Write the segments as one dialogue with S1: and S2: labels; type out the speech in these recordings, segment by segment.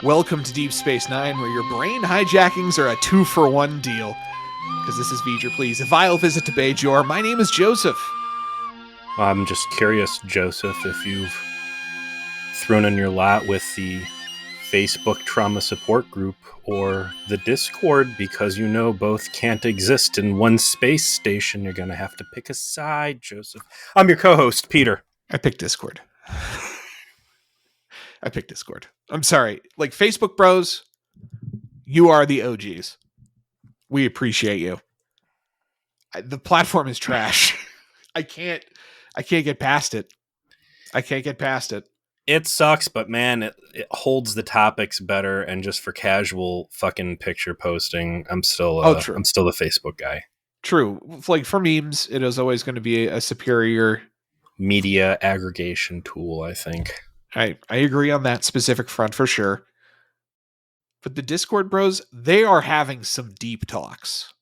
S1: Welcome to Deep Space Nine, where your brain hijackings are a 2-for-1 deal. Because this is V'ger, please. A vile visit to Bajor. My name is Joseph.
S2: I'm just curious, Joseph, if you've thrown in your lot with the Facebook trauma support group or the Discord, because you know both can't exist in one space station. You're going to have to pick a side, Joseph. I'm your co-host, Peter.
S1: I picked Discord. I'm sorry. Like, Facebook bros, you are the OGs. We appreciate you. The platform is trash. I can't get past it.
S2: It sucks, but man, it holds the topics better. And just for casual fucking picture posting, I'm still the Facebook guy.
S1: True. Like, for memes, it is always going to be a superior
S2: media aggregation tool, I think.
S1: I agree on that specific front for sure. But the Discord bros, they are having some deep talks.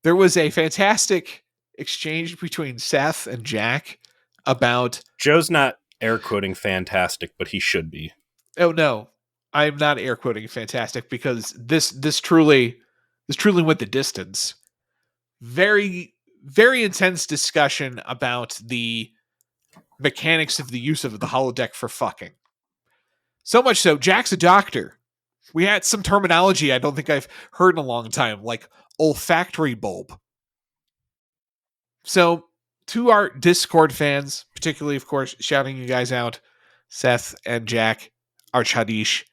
S1: There was a fantastic exchange between Seth and Jack about...
S2: Joe's not air quoting fantastic, but he should be.
S1: Oh no, I'm not air quoting fantastic, because this truly went the distance. Very, very intense discussion about the mechanics of the use of the holodeck for fucking. So much so, Jack's a doctor. We had some terminology I don't think I've heard in a long time, like olfactory bulb. So, to our Discord fans, particularly, of course, shouting you guys out, Seth and Jack, Archadish,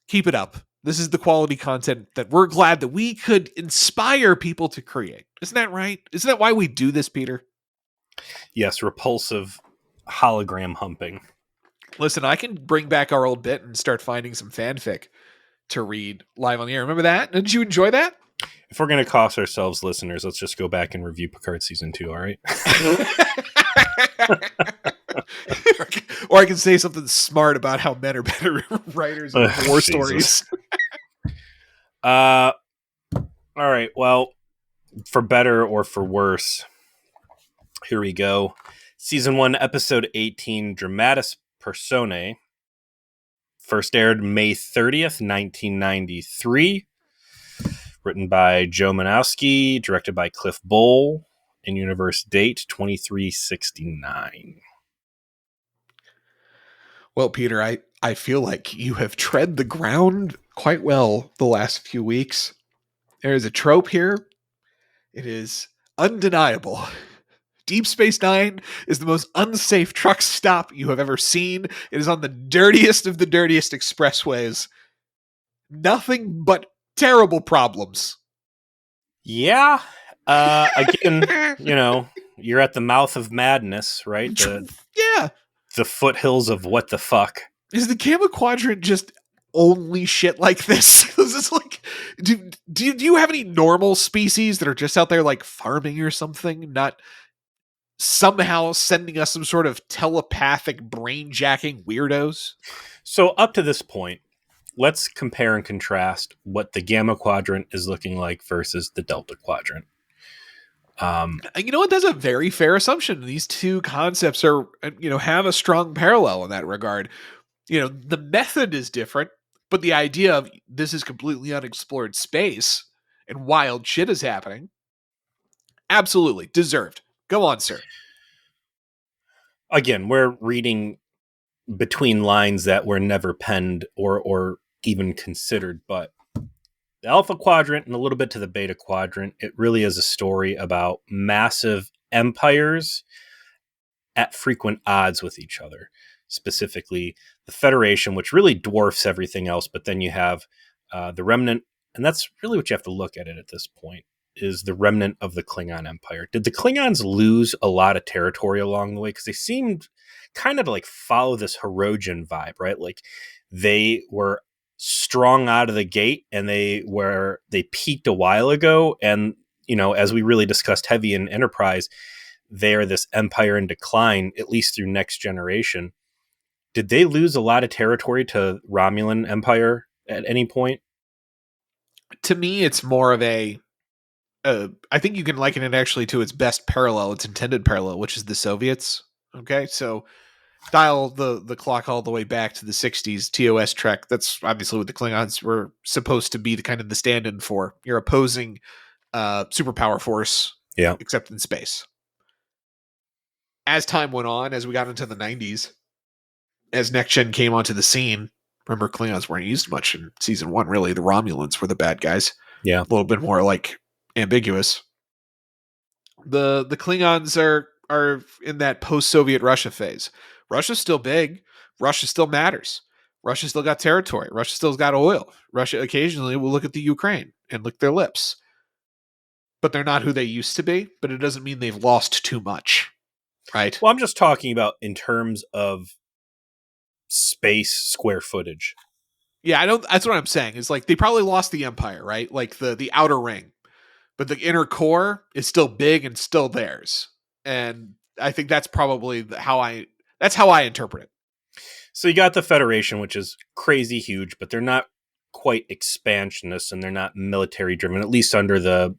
S1: keep it up. This is the quality content that we're glad that we could inspire people to create. Isn't that right? Isn't that why we do this, Peter?
S2: Yes, repulsive hologram humping.
S1: Listen, I can bring back our old bit and start finding some fanfic to read live on the air. Remember that? Did you enjoy that?
S2: If we're going to cost ourselves listeners, let's just go back and review Picard Season 2, all right?
S1: Or I can say something smart about how men are better writers of war stories.
S2: All right, well, for better or for worse, here we go. Season 1, Episode 18, Dramatis Personae. First aired May 30th, 1993. Written by Joe Manowski, directed by Cliff Bowl. In-universe date, 2369.
S1: Well, Peter, I feel like you have tread the ground quite well the last few weeks. There is a trope here. It is undeniable. Deep Space Nine is the most unsafe truck stop you have ever seen. It is on the dirtiest of the dirtiest expressways. Nothing but terrible problems.
S2: Yeah. Again, you're at the mouth of madness, right?
S1: Yeah.
S2: The foothills of what the fuck.
S1: Is the Gamma Quadrant just only shit like this? Is this like, do you have any normal species that are just out there like farming or something? Not somehow sending us some sort of telepathic brain-jacking weirdos?
S2: So up to this point, let's compare and contrast what the Gamma Quadrant is looking like versus the Delta Quadrant.
S1: You know what? That's a very fair assumption. These two concepts are, have a strong parallel in that regard. The method is different, but the idea of this is completely unexplored space and wild shit is happening. Absolutely. Deserved. Go on, sir.
S2: Again, we're reading between lines that were never penned or even considered, but the Alpha Quadrant and a little bit to the Beta Quadrant, it really is a story about massive empires at frequent odds with each other. Specifically, the Federation, which really dwarfs everything else, but then you have the remnant, and that's really what you have to look at it at this point, is the remnant of the Klingon Empire. Did the Klingons lose a lot of territory along the way? Because they seemed kind of to like follow this Hirogen vibe, right? Like they were strong out of the gate and they peaked a while ago. And, as we really discussed heavy in Enterprise, they're this empire in decline, at least through Next Generation. Did they lose a lot of territory to Romulan Empire at any point?
S1: To me, it's more of I think you can liken it actually to its best parallel, its intended parallel, which is the Soviets. Okay, so dial the clock all the way back to the 60s TOS Trek. That's obviously what the Klingons were supposed to be the kind of the stand-in for. You're opposing superpower force,
S2: Yeah.
S1: except in space. As time went on, as we got into the 90s, as Next Gen came onto the scene, remember Klingons weren't used much in season 1, really. The Romulans were the bad guys.
S2: Yeah.
S1: A little bit more like ambiguous. The Klingons are in that post-Soviet Russia phase. Russia's still big. Russia still matters. Russia still got territory. Russia still's got oil. Russia occasionally will look at the Ukraine and lick their lips. But they're not who they used to be, but it doesn't mean they've lost too much. Right?
S2: Well, I'm just talking about in terms of space square footage.
S1: Yeah, I don't that's what I'm saying. Is like they probably lost the empire, right? Like the outer ring. But the inner core is still big and still theirs. And I think that's probably how I interpret it.
S2: So you got the Federation, which is crazy huge, but they're not quite expansionist and they're not military driven, at least under the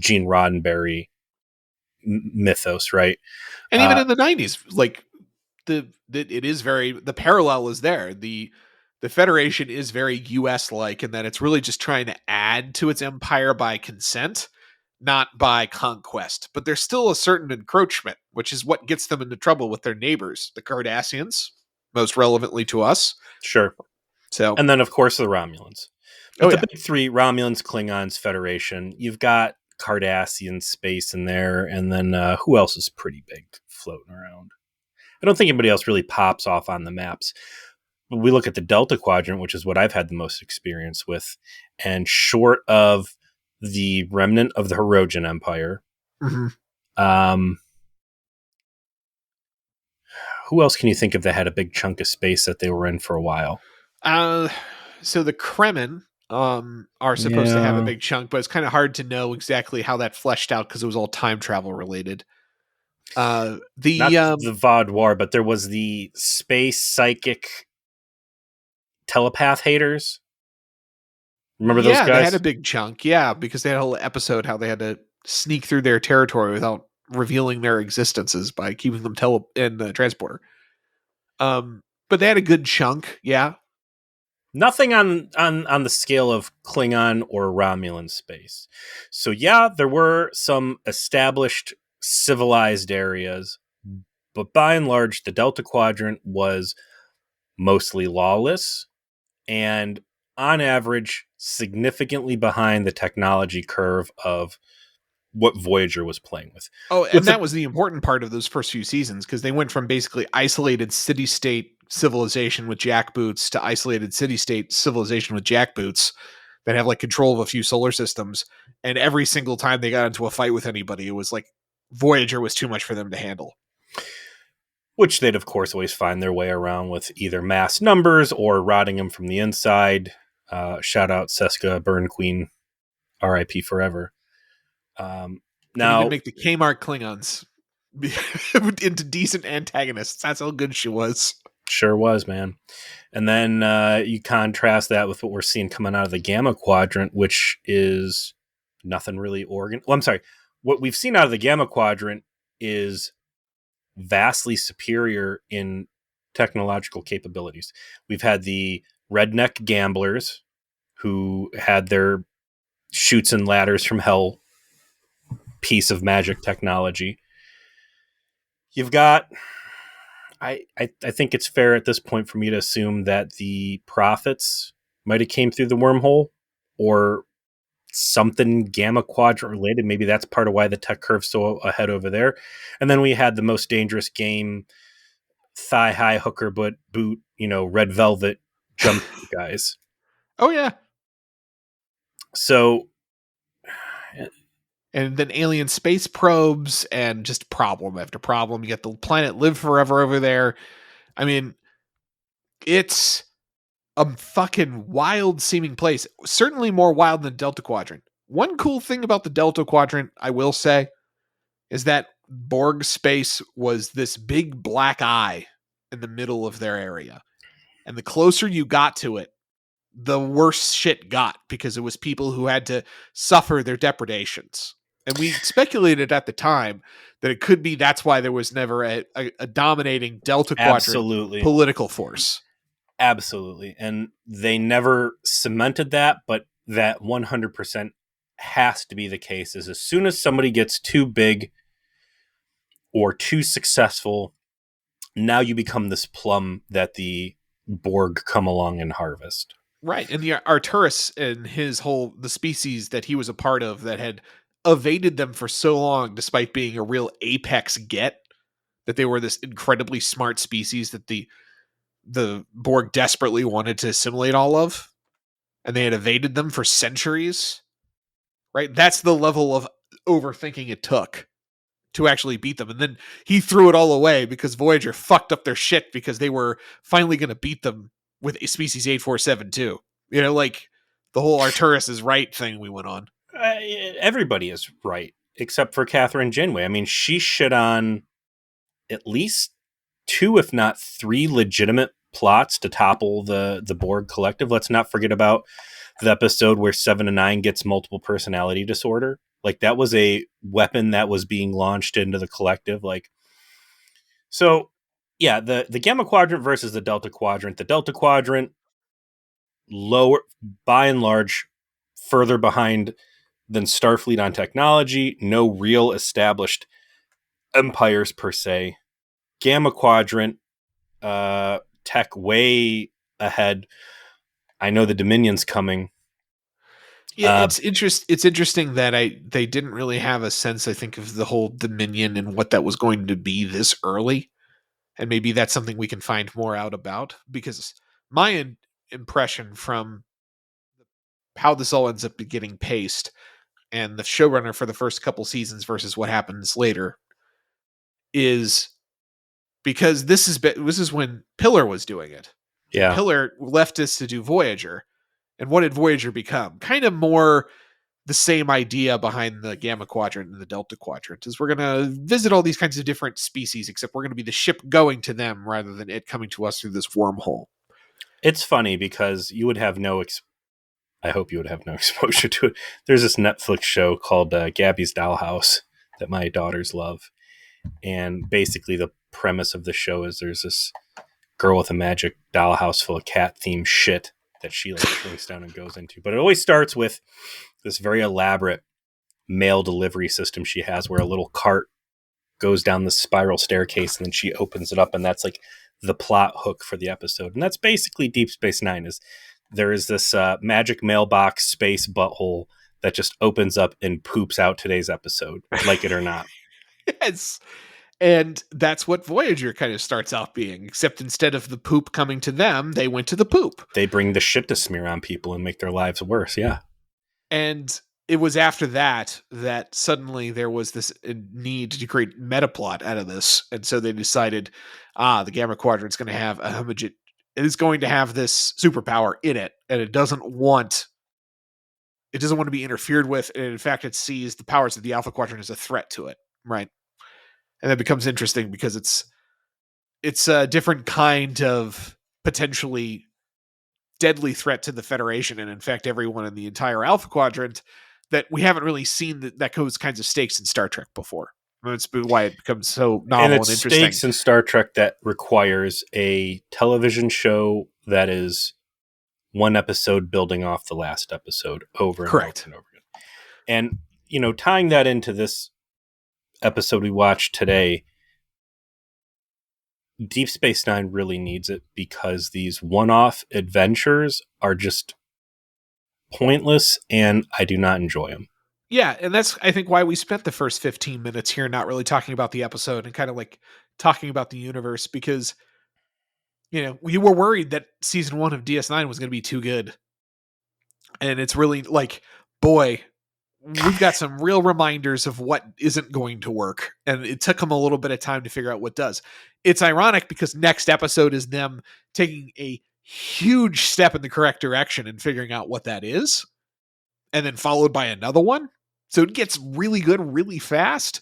S2: Gene Roddenberry mythos, right?
S1: And even in the 90s, like it is very the parallel is there. The Federation is very US like in that it's really just trying to add to its empire by consent, not by conquest. But there's still a certain encroachment, which is what gets them into trouble with their neighbors, the Cardassians, most relevantly to us.
S2: Sure.
S1: So,
S2: and then of course the Romulans. But
S1: oh
S2: the big three, Romulans, Klingons, Federation, you've got Cardassian space in there, and then who else is pretty big floating around? I don't think anybody else really pops off on the maps. But we look at the Delta Quadrant, which is what I've had the most experience with, and short of the remnant of the Hirogen Empire, who else can you think of that had a big chunk of space that they were in for a while?
S1: So the Kremen are supposed to have a big chunk, but it's kind of hard to know exactly how that fleshed out because it was all time travel related.
S2: Not the Vaudoir, but there was the space psychic telepath haters. Remember those guys?
S1: Yeah, they had a big chunk. Yeah, because they had a whole episode how they had to sneak through their territory without revealing their existences by keeping them in the transporter. But they had a good chunk. Yeah.
S2: Nothing on the scale of Klingon or Romulan space. So yeah, there were some established civilized areas, but by and large, the Delta Quadrant was mostly lawless and on average significantly behind the technology curve of what Voyager was playing with.
S1: Oh, and that was the important part of those first few seasons because they went from basically isolated city-state civilization with jackboots to isolated city-state civilization with jackboots that have like control of a few solar systems. And every single time they got into a fight with anybody, it was like Voyager was too much for them to handle.
S2: Which they'd, of course, always find their way around with either mass numbers or rotting them from the inside. Shout out Seska Burn Queen, R.I.P. forever. Now,
S1: even make the Kmart Klingons into decent antagonists. That's how good she was.
S2: Sure was, man. And then you contrast that with what we're seeing coming out of the Gamma Quadrant, which is nothing really Well, I'm sorry. What we've seen out of the Gamma Quadrant is vastly superior in technological capabilities. We've had the redneck gamblers who had their chutes and ladders from hell piece of magic technology. You've got, I think it's fair at this point for me to assume that the prophets might have came through the wormhole or something Gamma Quadrant related. Maybe that's part of why the tech curve's so ahead over there. And then we had the most dangerous game, thigh high hooker boot, red velvet jump guys.
S1: Oh yeah.
S2: So,
S1: and then alien space probes and just problem after problem. You get the planet live forever over there. I mean, it's a fucking wild seeming place. Certainly more wild than Delta Quadrant. One cool thing about the Delta Quadrant, I will say, is that Borg space was this big black eye in the middle of their area. And the closer you got to it, the worse shit got because it was people who had to suffer their depredations. And we speculated at the time that it could be that's why there was never a dominating Delta Quadrant
S2: Absolutely.
S1: political force.
S2: Absolutely. And they never cemented that, but that 100% has to be the case. Is as soon as somebody gets too big or too successful, now you become this plum that the Borg come along and harvest.
S1: Right. And the Arturus and the species that he was a part of that had evaded them for so long, despite being a real apex get, that they were this incredibly smart species that the Borg desperately wanted to assimilate all of, and they had evaded them for centuries. Right? That's the level of overthinking it took to actually beat them. And then he threw it all away because Voyager fucked up their shit because they were finally going to beat them with species 8472. You know, like the whole Arturus is right thing we went on.
S2: Everybody is right, except for Catherine Janeway. I mean, she shit on at least 2, if not 3 legitimate plots to topple the Borg collective. Let's not forget about the episode where 7 and 9 gets multiple personality disorder. Like, that was a weapon that was being launched into the collective. Like, so yeah, the Gamma Quadrant versus the Delta Quadrant. The Delta Quadrant, lower, by and large, further behind than Starfleet on technology. No real established empires per se. Gamma Quadrant, tech way ahead. I know the Dominion's coming.
S1: Yeah, it's interesting that they didn't really have a sense, I think, of the whole Dominion and what that was going to be this early. And maybe that's something we can find more out about, because my impression from how this all ends up getting paced and the showrunner for the first couple seasons versus what happens later is because this is when Pillar was doing it.
S2: Yeah.
S1: Pillar left us to do Voyager. And what did Voyager become? Kind of more the same idea behind the Gamma Quadrant and the Delta Quadrant is we're going to visit all these kinds of different species, except we're going to be the ship going to them rather than it coming to us through this wormhole.
S2: It's funny because you would have I hope you would have no exposure to it. There's this Netflix show called Gabby's Dollhouse that my daughters love. And basically the premise of the show is there's this girl with a magic dollhouse full of cat themed shit that she like shrinks down and goes into. But it always starts with this very elaborate mail delivery system she has where a little cart goes down the spiral staircase and then she opens it up, and that's like the plot hook for the episode. And that's basically Deep Space Nine. Is there is this magic mailbox space butthole that just opens up and poops out today's episode, like it or not.
S1: Yes. And that's what Voyager kind of starts out being, except instead of the poop coming to them, they went to the poop.
S2: They bring the shit to smear on people and make their lives worse. Yeah.
S1: And it was after that suddenly there was this need to create metaplot out of this. And so they decided, the Gamma Quadrant's going to have it is going to have this superpower in it, and it doesn't want to be interfered with. And in fact, it sees the powers of the Alpha Quadrant as a threat to it. Right. And that becomes interesting because it's a different kind of potentially deadly threat to the Federation, and in fact everyone in the entire Alpha Quadrant, that we haven't really seen that those kinds of stakes in Star Trek before. That's why it becomes so novel and
S2: it's
S1: interesting.
S2: Stakes in Star Trek that requires a television show that is one episode building off the last episode over and
S1: Correct.
S2: over and over again. And tying that into this episode we watched today, Deep Space Nine really needs it because these one-off adventures are just pointless and I do not enjoy them.
S1: Yeah, and that's, I think, why we spent the first 15 minutes here not really talking about the episode and kind of like talking about the universe, because we were worried that season 1 of DS9 was going to be too good. And it's really like, boy, we've got some real reminders of what isn't going to work. And it took them a little bit of time to figure out what does. It's ironic because next episode is them taking a huge step in the correct direction and figuring out what that is. And then followed by another one. So it gets really good really fast.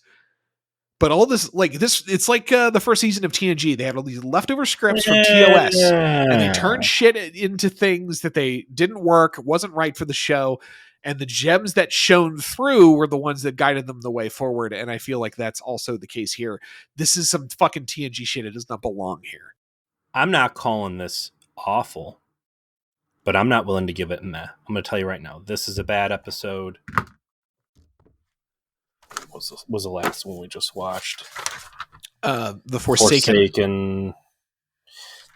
S1: But all this, it's like the first season of TNG. They had all these leftover scripts from TOS, and they turned shit into things that they didn't work, wasn't right for the show. and the gems that shone through were the ones that guided them the way forward. And I feel like that's also the case here. This is some fucking TNG shit. It does not belong here.
S2: I'm not calling this awful, but I'm not willing to give it meh. I'm going to tell you right now, this is a bad episode. What was the last one we just watched?
S1: The Forsaken.
S2: Forsaken.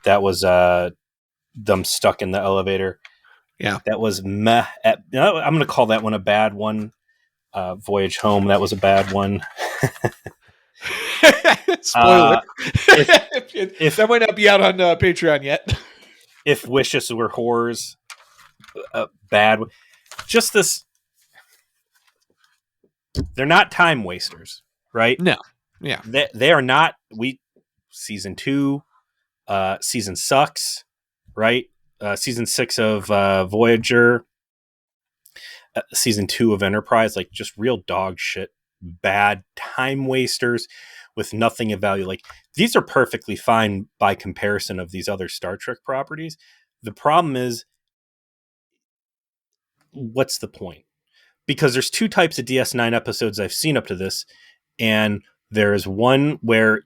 S2: That was them stuck in the elevator.
S1: Yeah.
S2: That was meh. I'm going to call that one a bad one. Voyage Home, that was a bad one.
S1: Spoiler.
S2: If
S1: that might not be out on Patreon yet.
S2: If Wishes Were Whores, bad. Just this. They're not time wasters, right?
S1: No. Yeah.
S2: They are not. Season 2, season sucks, right? Season 6 of Voyager, season 2 of Enterprise, like just real dog shit, bad time wasters with nothing of value. Like these are perfectly fine by comparison of these other Star Trek properties. The problem is, what's the point? Because there's 2 types of DS9 episodes I've seen up to this, and there's one where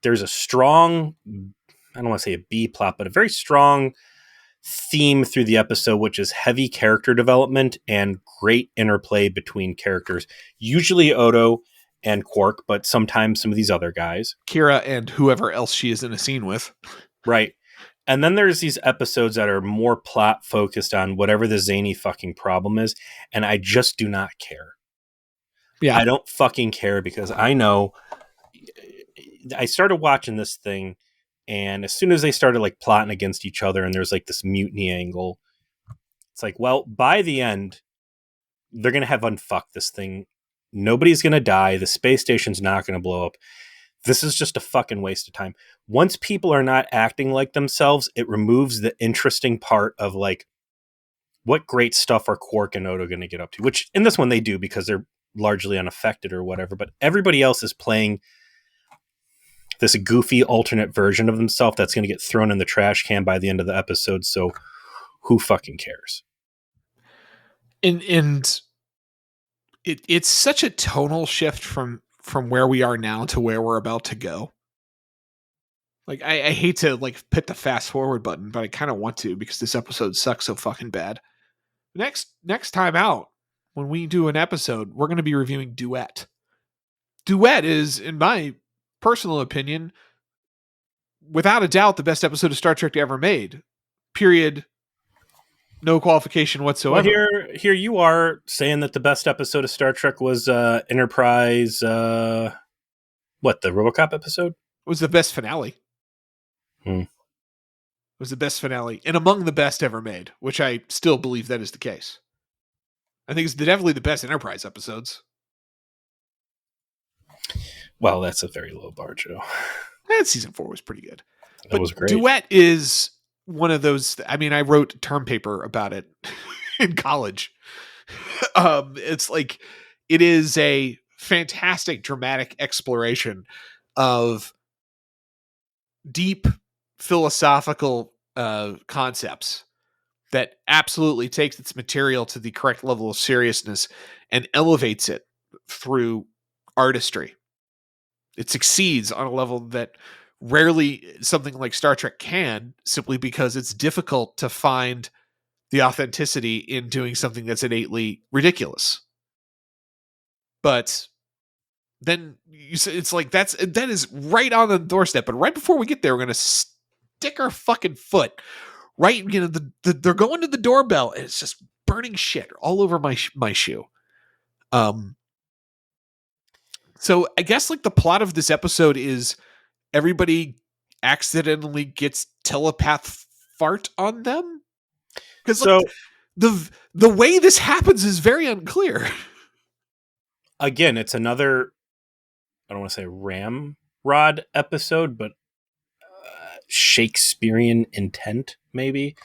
S2: there's a strong, I don't want to say a B plot, but a very strong theme through the episode, which is heavy character development and great interplay between characters, usually Odo and Quark, but sometimes some of these other guys.
S1: Kira and whoever else she is in a scene with.
S2: Right. And then there's these episodes that are more plot focused on whatever the zany fucking problem is. And I just do not care.
S1: Yeah.
S2: I don't fucking care because I know I started watching this thing, and as soon as they started like plotting against each other and there's like this mutiny angle, it's like, well, by the end, they're going to have unfucked this thing. Nobody's going to die. The space station's not going to blow up. This is just a fucking waste of time. Once people are not acting like themselves, it removes the interesting part of like, what great stuff are Quark and Odo going to get up to? Which in this one they do because they're largely unaffected or whatever, but everybody else is playing this goofy alternate version of themselves that's going to get thrown in the trash can by the end of the episode. So who fucking cares?
S1: And it's such a tonal shift from where we are now to where we're about to go. Like I hate to like hit the fast forward button, but I kind of want to because this episode sucks so fucking bad. Next time out, when we do an episode, we're going to be reviewing Duet. Duet is, in my personal opinion, without a doubt, the best episode of Star Trek ever made. Period. No qualification whatsoever.
S2: Well, here you are saying that the best episode of Star Trek was Enterprise. What, the RoboCop episode?
S1: It was the best finale. It was the best finale, and among the best ever made, which I still believe that is the case. I think it's definitely the best Enterprise episodes.
S2: Well, that's a very low bar, Joe.
S1: And season 4 was pretty good.
S2: That was great.
S1: Duet is one of those. I mean, I wrote term paper about it in college. It's like it is a fantastic dramatic exploration of deep philosophical concepts that absolutely takes its material to the correct level of seriousness and elevates it through artistry. It succeeds on a level that rarely something like Star Trek can, simply because it's difficult to find the authenticity in doing something that's innately ridiculous. But then it's like that is right on the doorstep. But right before we get there, we're going to stick our fucking foot right. You know, they're going to the doorbell, and it's just burning shit all over my shoe. So I guess like the plot of this episode is everybody accidentally gets telepath fart on them. Because
S2: so
S1: the way this happens is very unclear.
S2: Again, it's another, I don't want to say ramrod episode, but Shakespearean intent, maybe.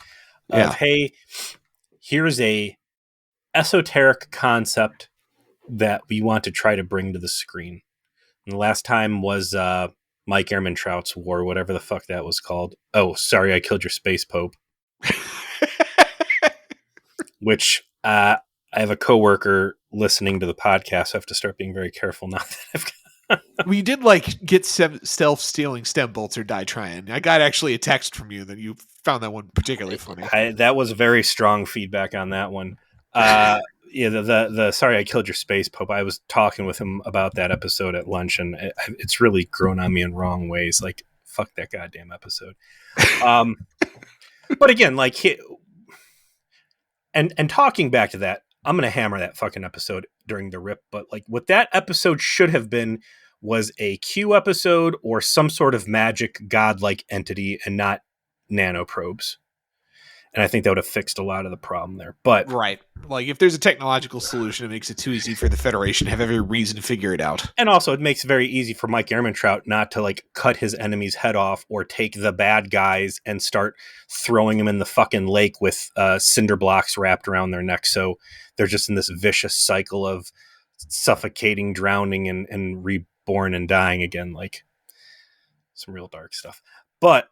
S1: Yeah.
S2: Of, hey, here's a esoteric concept that we want to try to bring to the screen. And the last time was Mike Ehrmantraut's War, whatever the fuck that was called. Oh, sorry, I killed your space pope. Which I have a coworker listening to the podcast. I have to start being very careful now that I've got.
S1: We did like get stealth stealing stem bolts or die trying. I got actually a text from you that you found that one particularly funny.
S2: That was very strong feedback on that one. Yeah, the sorry I killed your space pope. I was talking with him about that episode at lunch, and it's really grown on me in wrong ways. Like fuck that goddamn episode. But again, like and talking back to that, I'm gonna hammer that fucking episode during the rip. But like what that episode should have been was a Q episode or some sort of magic godlike entity, and not nanoprobes. And I think that would have fixed a lot of the problem there. But
S1: right, like if there's a technological solution, it makes it too easy for the Federation to have every reason to figure it out.
S2: and also it makes it very easy for Mike Ehrmantraut not to like cut his enemy's head off or take the bad guys and start throwing them in the fucking lake with cinder blocks wrapped around their neck. So they're just in this vicious cycle of suffocating, drowning, and reborn and dying again. Like some real dark stuff. But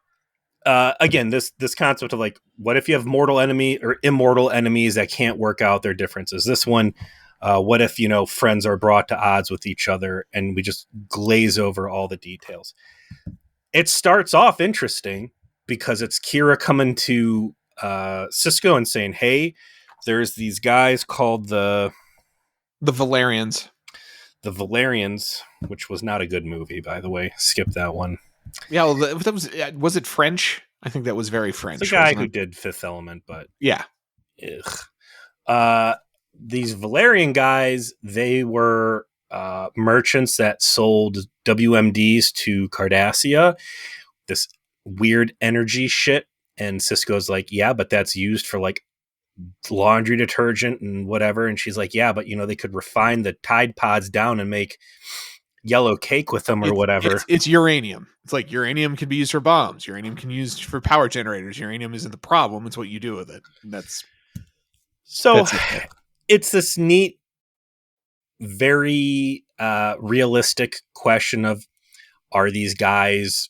S2: again, this concept of like, what if you have mortal enemy or immortal enemies that can't work out their differences? This one, what if, friends are brought to odds with each other, and we just glaze over all the details. It starts off interesting because it's Kira coming to Cisco and saying, hey, there's these guys called the
S1: Valerians.
S2: The Valerians, which was not a good movie, by the way. Skip that one.
S1: Yeah, well, that was it French? I think that was very French.
S2: The guy who did Fifth Element, but
S1: yeah.
S2: These Valerian guys, they were merchants that sold WMDs to Cardassia, this weird energy shit. And Cisco's like, yeah, but that's used for like laundry detergent and whatever. And she's like, yeah, but they could refine the Tide Pods down and make yellow cake with them or whatever.
S1: It's uranium. It's like uranium can be used for bombs. Uranium can be used for power generators. Uranium isn't the problem. It's what you do with it. That's
S2: it's this neat, very realistic question of, are these guys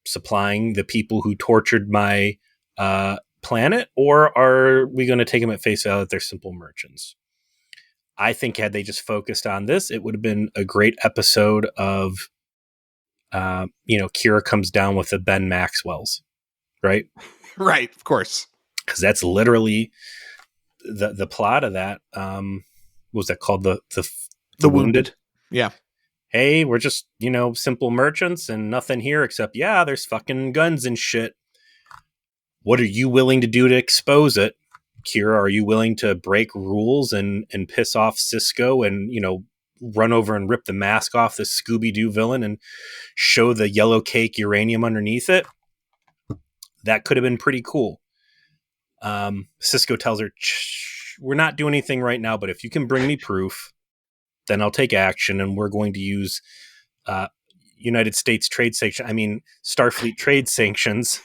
S2: supplying the people who tortured my planet, or are we going to take them at face value that they're simple merchants? I think had they just focused on this, it would have been a great episode of, Kira comes down with the Ben Maxwells, right?
S1: Right, of course.
S2: Because that's literally the plot of that. What was that called? The Wounded?
S1: Yeah.
S2: Hey, we're just, simple merchants and nothing here except, yeah, there's fucking guns and shit. What are you willing to do to expose it? Kira, are you willing to break rules and piss off Cisco and, run over and rip the mask off the Scooby-Doo villain and show the yellow cake uranium underneath it? That could have been pretty cool. Cisco tells her, we're not doing anything right now, but if you can bring me proof, then I'll take action, and we're going to use United States Starfleet trade sanctions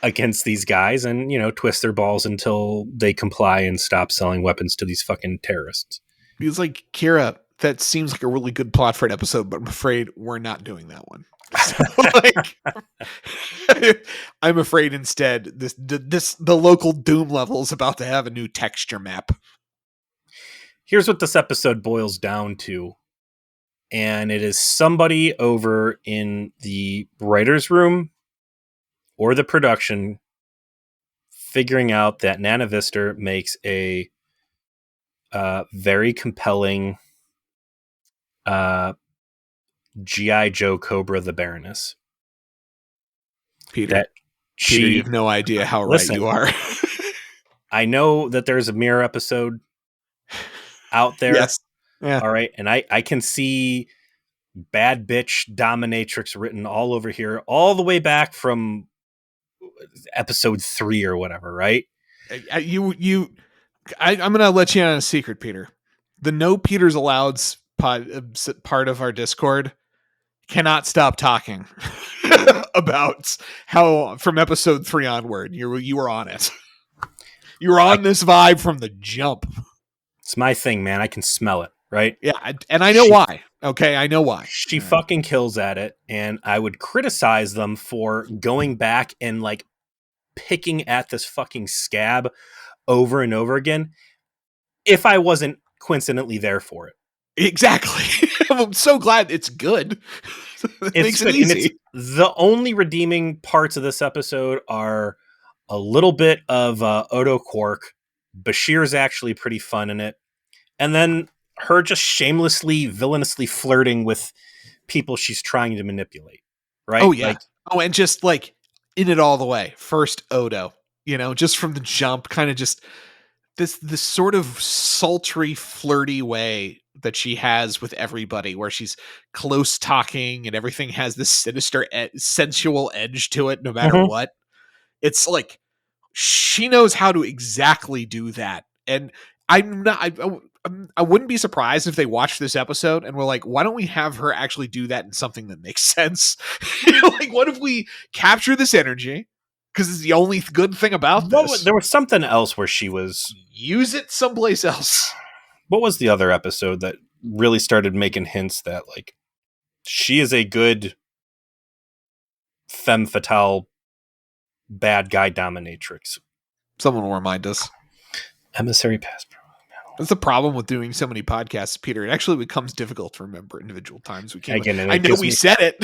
S2: against these guys and, twist their balls until they comply and stop selling weapons to these fucking terrorists.
S1: He's like, Kira, that seems like a really good plot for an episode, but I'm afraid we're not doing that one. So, I'm afraid instead the local Doom level is about to have a new texture map.
S2: Here's what this episode boils down to. And it is somebody over in the writer's room or the production figuring out that Nana Vister makes a very compelling G.I. Joe Cobra the Baroness.
S1: Peter, you have no idea how right you are.
S2: I know that there's a Mirror episode out there.
S1: Yes. Yeah.
S2: All right. And I can see bad bitch dominatrix written all over here, all the way back from episode 3 or whatever, right?
S1: I'm going to let you in on a secret, Peter. The No Peter's Allowed part of our Discord cannot stop talking about how from episode 3 onward you were on it. You were on this vibe from the jump.
S2: It's my thing, man. I can smell it, right?
S1: Yeah, and I know why. Okay, I know why.
S2: She fucking kills at it, and I would criticize them for going back and like picking at this fucking scab over and over again if I wasn't coincidentally there for it.
S1: Exactly. I'm so glad it's good. It
S2: It's
S1: makes it
S2: good. And it's
S1: easy.
S2: the only redeeming parts of this episode are a little bit of Odo Quark. Bashir's actually pretty fun in it. And then her just shamelessly, villainously flirting with people she's trying to manipulate.
S1: Oh
S2: Right?
S1: yeah.
S2: Like,
S1: Oh, and just like in it all the way. First Odo, just from the jump, kind of just this sort of sultry, flirty way that she has with everybody, where she's close talking and everything has this sinister, sensual edge to it, no matter
S2: mhm.
S1: what. It's like she knows how to exactly do that, and I'm not. I wouldn't be surprised if they watched this episode and were like, "Why don't we have her actually do that in something that makes sense?" Like, what if we capture this energy? Because it's the only good thing about this.
S2: There was something else where she was.
S1: Use it someplace else.
S2: What was the other episode that really started making hints that, like, she is a good femme fatale bad guy dominatrix?
S1: Someone will remind us.
S2: Emissary Passport.
S1: That's the problem with doing so many podcasts, Peter. It actually becomes difficult to remember individual times we came.
S2: Again, and
S1: I
S2: it
S1: know
S2: gives
S1: we
S2: me.
S1: said it.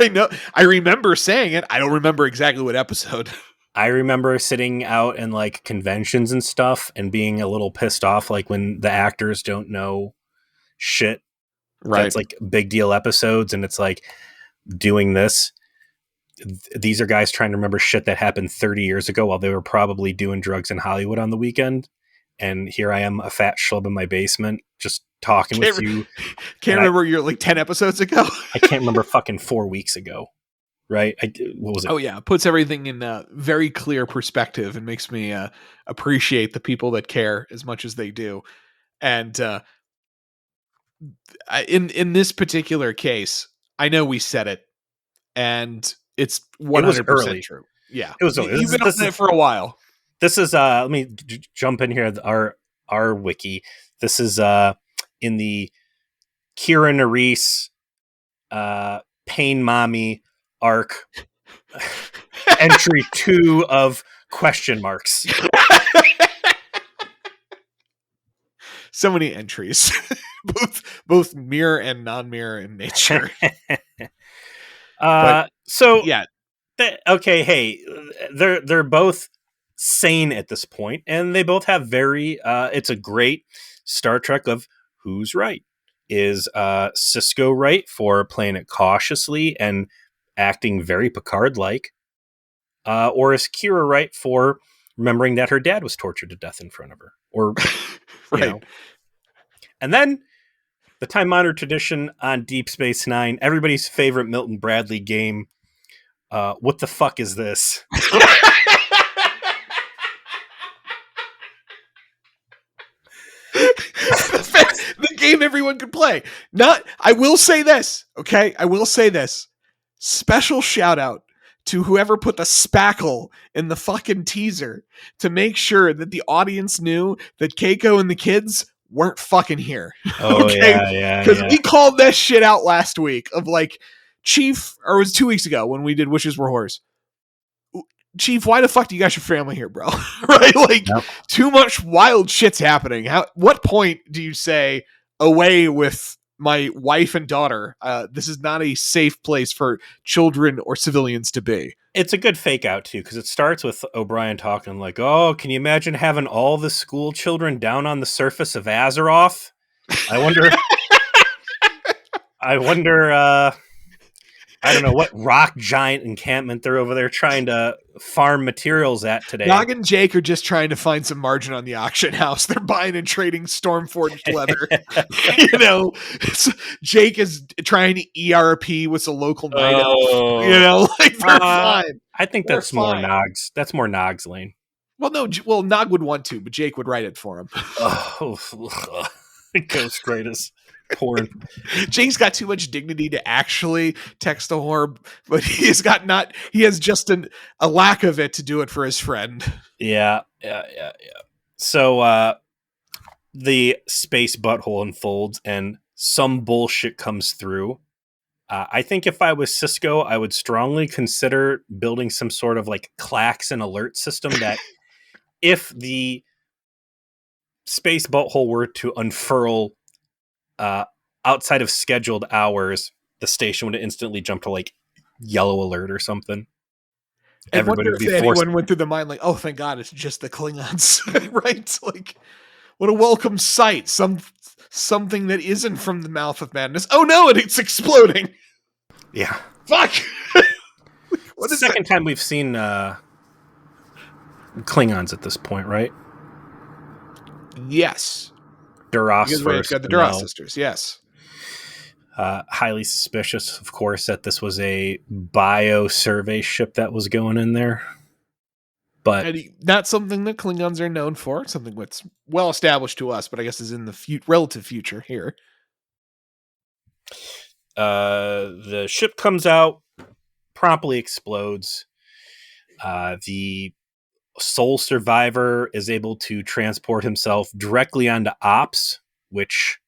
S1: I know. I remember saying it. I don't remember exactly what episode.
S2: I remember sitting out in like conventions and stuff and being a little pissed off, like when the actors don't know shit.
S1: Right.
S2: That's like big deal episodes, and it's like doing this. These are guys trying to remember shit that happened 30 years ago while they were probably doing drugs in Hollywood on the weekend. And here I am, a fat schlub in my basement, just talking with you.
S1: Can't remember you're like 10 episodes ago.
S2: I can't remember fucking 4 weeks ago. Right? What was it?
S1: Oh yeah, it puts everything in very clear perspective and makes me appreciate the people that care as much as they do. And in this particular case, I know we said it, and it's
S2: It was
S1: 100%
S2: early.
S1: true. Yeah,
S2: It was early.
S1: You've been on it for a while.
S2: This is let me jump in here. Our wiki. This is in the Kira Nerys Pain Mommy arc entry 2 of question marks.
S1: So many entries, both mirror and non-mirror in nature.
S2: So
S1: yeah,
S2: okay, hey, they're both sane at this point, and they both have very. It's a great Star Trek of who's right. Is Cisco right for playing it cautiously and acting very Picard-like, or is Kira right for remembering that her dad was tortured to death in front of her, or
S1: right?
S2: you know. And then the time-honored tradition on Deep Space Nine, everybody's favorite Milton Bradley game. What the fuck is this?
S1: The game everyone could play. I will say this, okay? I will say this. Special shout out to whoever put the spackle in the fucking teaser to make sure that the audience knew that Keiko and the kids weren't fucking here.
S2: Oh,
S1: okay?
S2: yeah.
S1: Because we called that shit out last week of like, Chief, or it was 2 weeks ago when we did Wishes Were Whores. Chief, why the fuck do you got your family here, bro? Right? Like,
S2: Yep.
S1: Too much wild shit's happening. What point do you say, away with my wife and daughter? This is not a safe place for children or civilians to be.
S2: It's a good fake out, too, because it starts with O'Brien talking like, oh, can you imagine having all the school children down on the surface of Azeroth? I wonder... I don't know what rock giant encampment they're over there trying to farm materials at today.
S1: Nog and Jake are just trying to find some margin on the auction house. They're buying and trading Stormforged leather. Jake is trying to ERP with a local night elf. Like they're fine.
S2: I think that's more Nogs. That's more Nogs lane.
S1: Well, no. Well, Nog would want to, but Jake would write it for him.
S2: Ghost Raiders. Porn.
S1: Jake's got too much dignity to actually text a whore, but he has just a lack of it to do it for his friend.
S2: Yeah. So the space butthole unfolds and some bullshit comes through. I think if I was Cisco, I would strongly consider building some sort of like klaxon alert system that if the space butthole were to unfurl outside of scheduled hours, the station would instantly jump to like yellow alert or something.
S1: I
S2: Everybody
S1: wonder
S2: would be
S1: if
S2: forced.
S1: anyone went through the mind like, oh, thank God, it's just the Klingons, right? Like, what a welcome sight! Something that isn't from the mouth of madness. Oh no, it's exploding.
S2: Yeah.
S1: Fuck. What is
S2: Second
S1: that?
S2: time we've seen Klingons at this point, right?
S1: Yes,
S2: Duras
S1: because we've
S2: first,
S1: got the
S2: and
S1: Duras
S2: now
S1: sisters. Yes,
S2: highly suspicious, of course, that this was a bio survey ship that was going in there. But
S1: and not something that Klingons are known for. Something that's well established to us, but I guess is in the relative future here.
S2: the ship comes out, promptly explodes. The sole survivor is able to transport himself directly onto Ops, which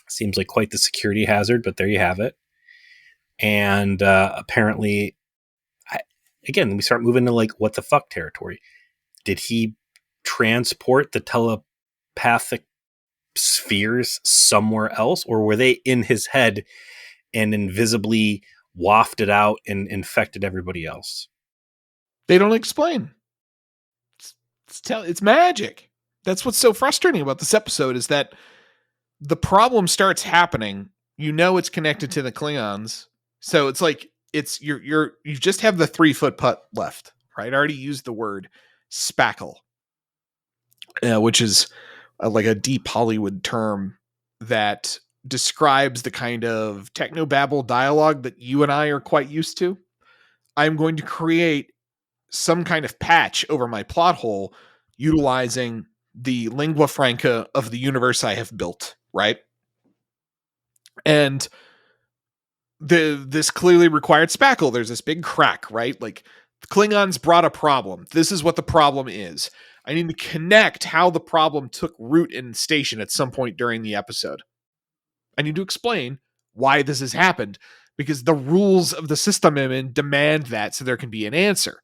S2: seems like quite the security hazard, but there you have it. And apparently, again, we start moving to like what the fuck territory. Did he transport the telepathic spheres somewhere else, or were they in his head and invisibly wafted out and infected everybody else?
S1: They don't explain. It's magic. That's what's so frustrating about this episode is that the problem starts happening. You know it's connected to the Klingons, so it's like you just have the 3-foot putt left, right? I already used the word spackle, which is like a deep Hollywood term that describes the kind of technobabble dialogue that you and I are quite used to. I'm going to create some kind of patch over my plot hole utilizing the lingua franca of the universe I have built, right? And this clearly required spackle. There's this big crack, right? Like the Klingons brought a problem. This is what the problem is. I need to connect how the problem took root in station at some point during the episode. I need to explain why this has happened because the rules of the system I'm in demand that so there can be an answer.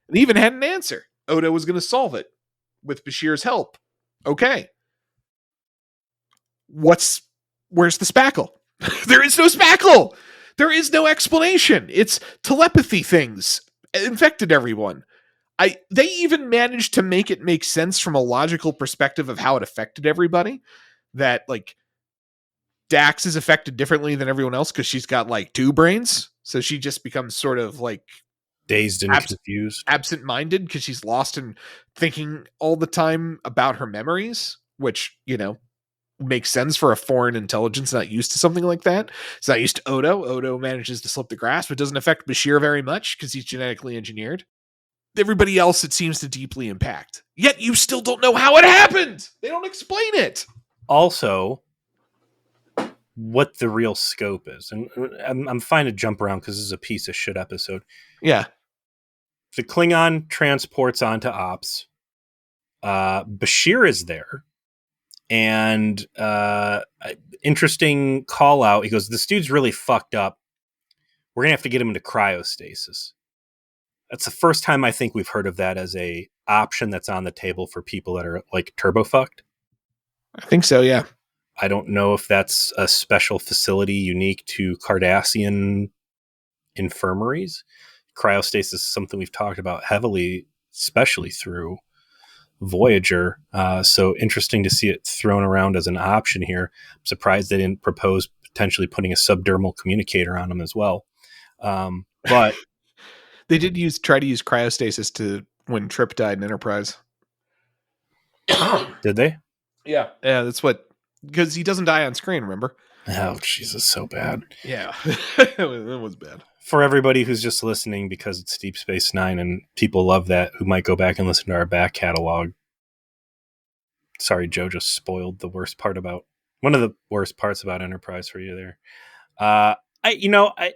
S1: And even had an answer. Odo was going to solve it with Bashir's help. Okay. Where's the spackle? There is no spackle. There is no explanation. It's telepathy things infected everyone. They even managed to make it make sense from a logical perspective of how it affected everybody. That like Dax is affected differently than everyone else because she's got like 2 brains. So she just becomes sort of like
S2: Dazed and confused.
S1: absent-minded because she's lost in thinking all the time about her memories, which, makes sense for a foreign intelligence not used to something like that. It's not used to Odo. Odo manages to slip the grasp. It doesn't affect Bashir very much because he's genetically engineered. Everybody else it seems to deeply impact. Yet you still don't know how it happened. They don't explain it.
S2: Also, what the real scope is. And I'm fine to jump around because this is a piece of shit episode.
S1: Yeah.
S2: The Klingon transports onto Ops. Bashir is there. And interesting call out. He goes, this dude's really fucked up. We're going to have to get him into cryostasis. That's the first time I think we've heard of that as a option that's on the table for people that are like turbo fucked.
S1: I think so, yeah.
S2: I don't know if that's a special facility unique to Cardassian infirmaries. Cryostasis is something we've talked about heavily, especially through Voyager. So interesting to see it thrown around as an option here. I'm surprised they didn't propose potentially putting a subdermal communicator on them as well. But
S1: they did try to use cryostasis to when Trip died in Enterprise.
S2: Did they?
S1: Yeah. Yeah, that's what, because he doesn't die on screen, remember?
S2: Oh, Jesus, so bad.
S1: Yeah. It was bad.
S2: For everybody who's just listening because it's Deep Space Nine and people love that, who might go back and listen to our back catalog. Sorry, Joe just spoiled the worst part about one of the worst parts about Enterprise for you there. I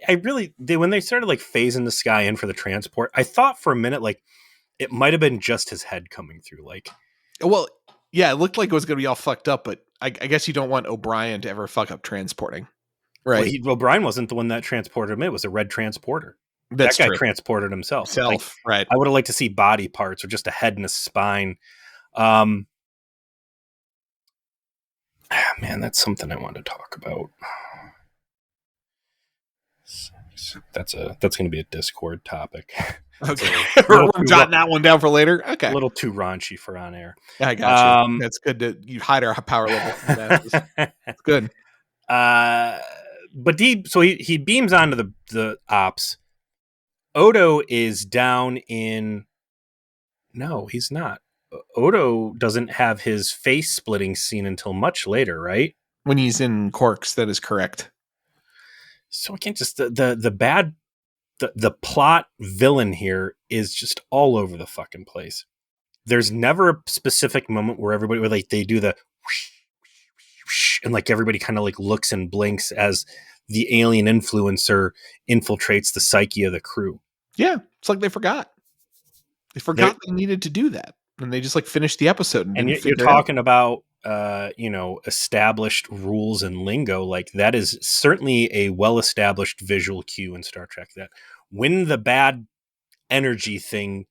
S2: really, when they started like phasing this guy in for the transport, I thought for a minute like it might have been just his head coming through. Like,
S1: well, yeah, it looked like it was going to be all fucked up, but I guess you don't want O'Brien to ever fuck up transporting, right?
S2: Well, Brian wasn't the one that transported him. It was a red transporter.
S1: That's
S2: that guy
S1: true.
S2: transported himself.
S1: Right.
S2: I would have liked to see body parts or just a head and a spine. Man, that's something I want to talk about. That's going to be a Discord topic.
S1: Okay, we're jotting that one down for later.
S2: A
S1: Okay,
S2: little too raunchy for on air.
S1: I got you. That's good to you hide our power level from the masses. It's good.
S2: But he beams onto the ops. Odo is down in. No, he's not. Odo doesn't have his face splitting scene until much later, right?
S1: When he's in Quarks, that is correct.
S2: So I can't just the plot villain here is just all over the fucking place. There's never a specific moment where they do the whoosh, whoosh, and like everybody kind of like looks and blinks as the alien influencer infiltrates the psyche of the crew.
S1: Yeah, it's like they forgot. They forgot they needed to do that, and they just like finished the episode. And
S2: you're talking about established rules and lingo. Like that is certainly a well-established visual cue in Star Trek. That when the bad energy thing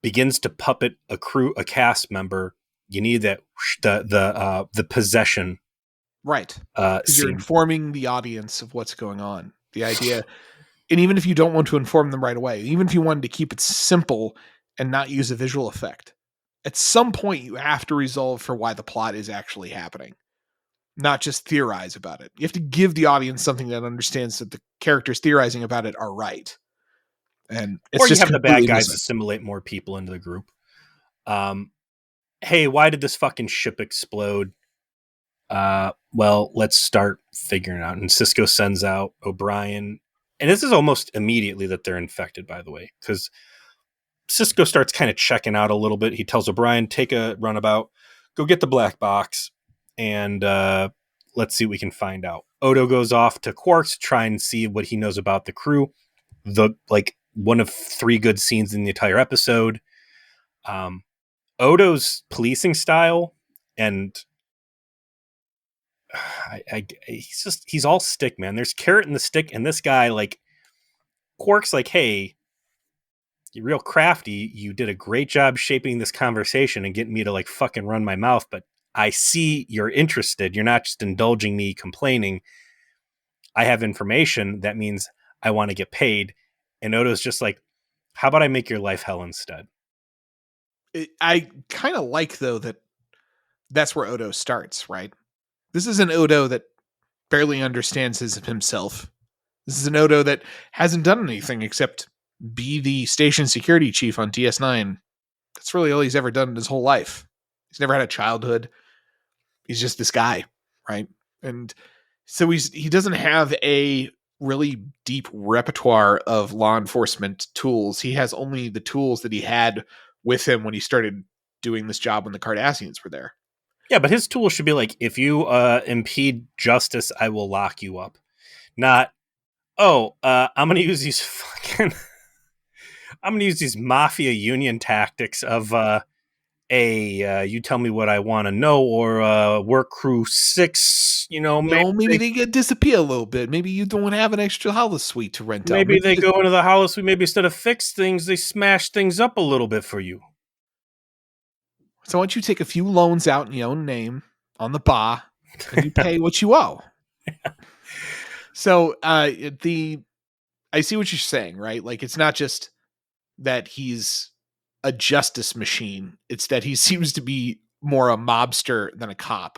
S2: begins to puppet a cast member, you need that the possession.
S1: Right. Because you're informing the audience of what's going on. The idea, and even if you don't want to inform them right away, even if you wanted to keep it simple and not use a visual effect, at some point you have to resolve for why the plot is actually happening, not just theorize about it. You have to give the audience something that understands that the characters theorizing about it are right. And it's
S2: or
S1: just
S2: you have the bad guys assimilate more people into the group. Hey, why did this fucking ship explode? Well, let's start figuring out. And Sisko sends out O'Brien. And this is almost immediately that they're infected, by the way, because Sisko starts kind of checking out a little bit. He tells O'Brien, take a runabout, go get the black box, and let's see what we can find out. Odo goes off to Quarks to try and see what he knows about the crew. One of 3 good scenes in the entire episode. Odo's policing style, and he's all stick, man. There's carrot in the stick, and this guy, like, Quark's like, hey, you're real crafty. You did a great job shaping this conversation and getting me to like fucking run my mouth, but I see you're interested. You're not just indulging me complaining. I have information. That means I want to get paid. And Odo's just like, how about I make your life hell instead?
S1: I kind of like, though, that's where Odo starts, right? This is an Odo that barely understands himself. This is an Odo that hasn't done anything except be the station security chief on DS9. That's really all he's ever done in his whole life. He's never had a childhood. He's just this guy, right? And so he doesn't have a really deep repertoire of law enforcement tools. He has only the tools that he had with him when he started doing this job when the Cardassians were there.
S2: Yeah, but his tools should be like, if you impede justice, I will lock you up. Not, I'm going to use these I'm going to use these mafia union tactics of, you tell me what I want to know, or work crew 6,
S1: maybe they get disappear a little bit. Maybe you don't have an extra holosuite to rent out.
S2: Maybe they go into the holosuite. Maybe instead of fix things, they smash things up a little bit for you.
S1: So why don't you take a few loans out in your own name on the bar and you pay what you owe? So I see what you're saying, right? Like, it's not just that he's a justice machine. It's that he seems to be more a mobster than a cop.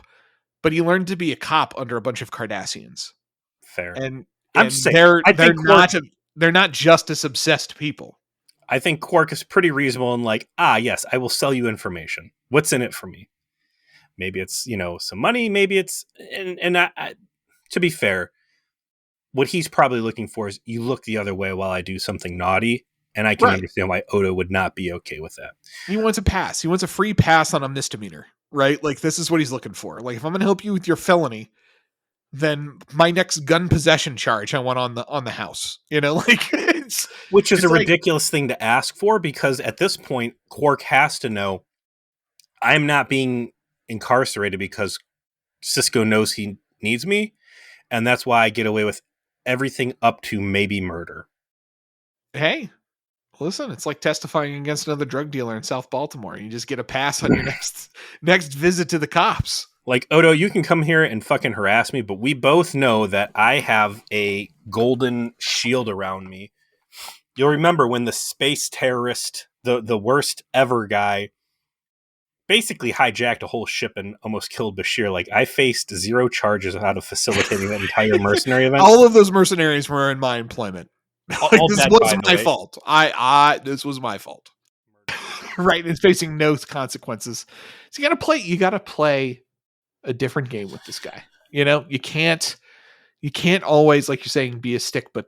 S1: But he learned to be a cop under a bunch of Cardassians.
S2: Fair.
S1: And
S2: I'm saying
S1: they're not justice obsessed people.
S2: I think Quark is pretty reasonable and like, yes, I will sell you information. What's in it for me? Maybe it's, some money. Maybe it's, and to be fair, what he's probably looking for is you look the other way while I do something naughty. And I can understand why Odo would not be okay with that.
S1: He wants a pass. He wants a free pass on a misdemeanor, right? Like, this is what he's looking for. Like, if I'm going to help you with your felony, then my next gun possession charge I want on the house.
S2: Which is a ridiculous thing to ask for, because at this point, Quark has to know I'm not being incarcerated because Sisko knows he needs me, and that's why I get away with everything up to maybe murder.
S1: Hey, listen, it's like testifying against another drug dealer in South Baltimore. You just get a pass on your next visit to the cops.
S2: Like, Odo, you can come here and fucking harass me, but we both know that I have a golden shield around me. You'll remember when the space terrorist, the worst ever guy, basically hijacked a whole ship and almost killed Bashir. Like, I faced 0 charges out of facilitating that entire mercenary event.
S1: All of those mercenaries were in my employment. Like,
S2: All
S1: this
S2: dead,
S1: was
S2: by the
S1: my
S2: way.
S1: fault. This was my fault. Right, and facing no consequences. So you gotta play a different game with this guy. You know, you can't always, like you're saying, be a stick, but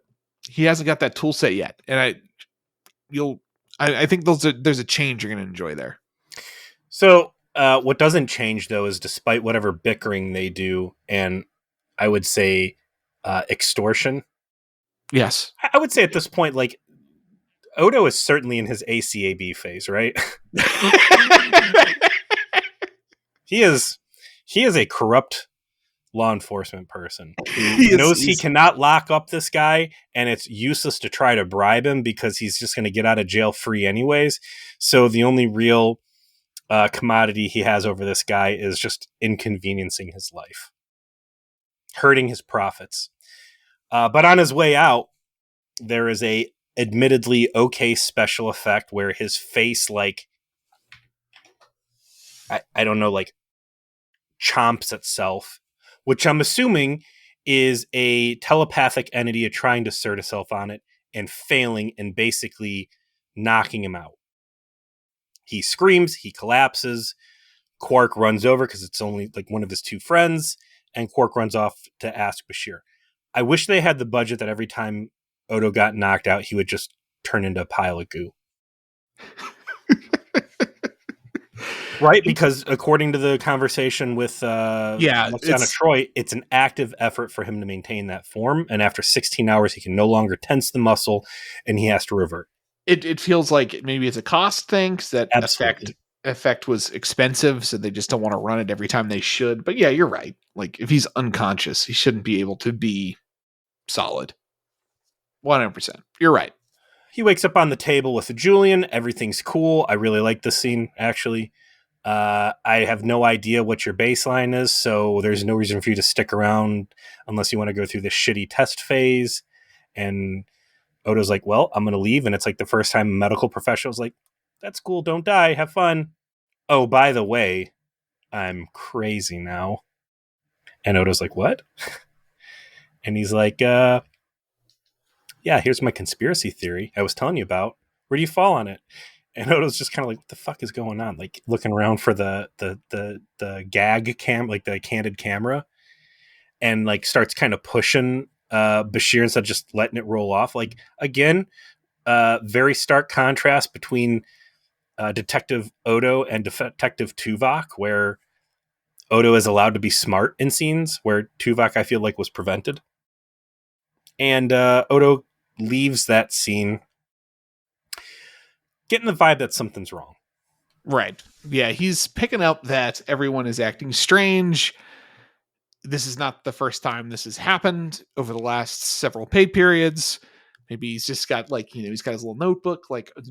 S1: he hasn't got that tool set yet. And I think there's a change you're gonna enjoy there.
S2: So what doesn't change, though, is despite whatever bickering they do, and I would say extortion.
S1: Yes.
S2: I would say at this point, like, Odo is certainly in his ACAB phase, right? He is a corrupt law enforcement person who knows he cannot lock up this guy, and it's useless to try to bribe him because he's just going to get out of jail free anyways. So the only real commodity he has over this guy is just inconveniencing his life, hurting his profits. But on his way out, there is a admittedly okay special effect where his face, like, I don't know, like, chomps itself, which I'm assuming is a telepathic entity trying to assert itself on it and failing and basically knocking him out. He screams, he collapses. Quark runs over because it's only like one of his 2 friends, and Quark runs off to ask Bashir. I wish they had the budget that every time Odo got knocked out, he would just turn into a pile of goo. Right? Because according to the conversation with Luciana Troy, it's an active effort for him to maintain that form. And after 16 hours, he can no longer tense the muscle and he has to revert.
S1: It feels like maybe it's a cost thing because that
S2: Absolutely.
S1: effect was expensive, so they just don't want to run it every time they should. But yeah, you're right. Like, if he's unconscious, he shouldn't be able to be solid. 100%. You're right.
S2: He wakes up on the table with Julian. Everything's cool. I really like this scene, actually. I have no idea what your baseline is, so there's no reason for you to stick around unless you want to go through this shitty test phase. And Odo's like, well, I'm going to leave. And it's like the first time a medical professional's like, that's cool. Don't die. Have fun. Oh, by the way, I'm crazy now. And Odo's like, what? And he's like, yeah, here's my conspiracy theory I was telling you about. Where do you fall on it? And Odo's just kind of like, what the fuck is going on? Like, looking around for the gag cam, like the candid camera, and like starts kind of pushing Bashir instead of just letting it roll off. Like, again, very stark contrast between Detective Odo and Detective Tuvok, where Odo is allowed to be smart in scenes where Tuvok, I feel like, was prevented. And Odo leaves that scene getting the vibe that something's wrong.
S1: Right. Yeah, he's picking up that everyone is acting strange. This is not the first time this has happened over the last several pay periods. Maybe he's just got, like, he's got his little notebook, like a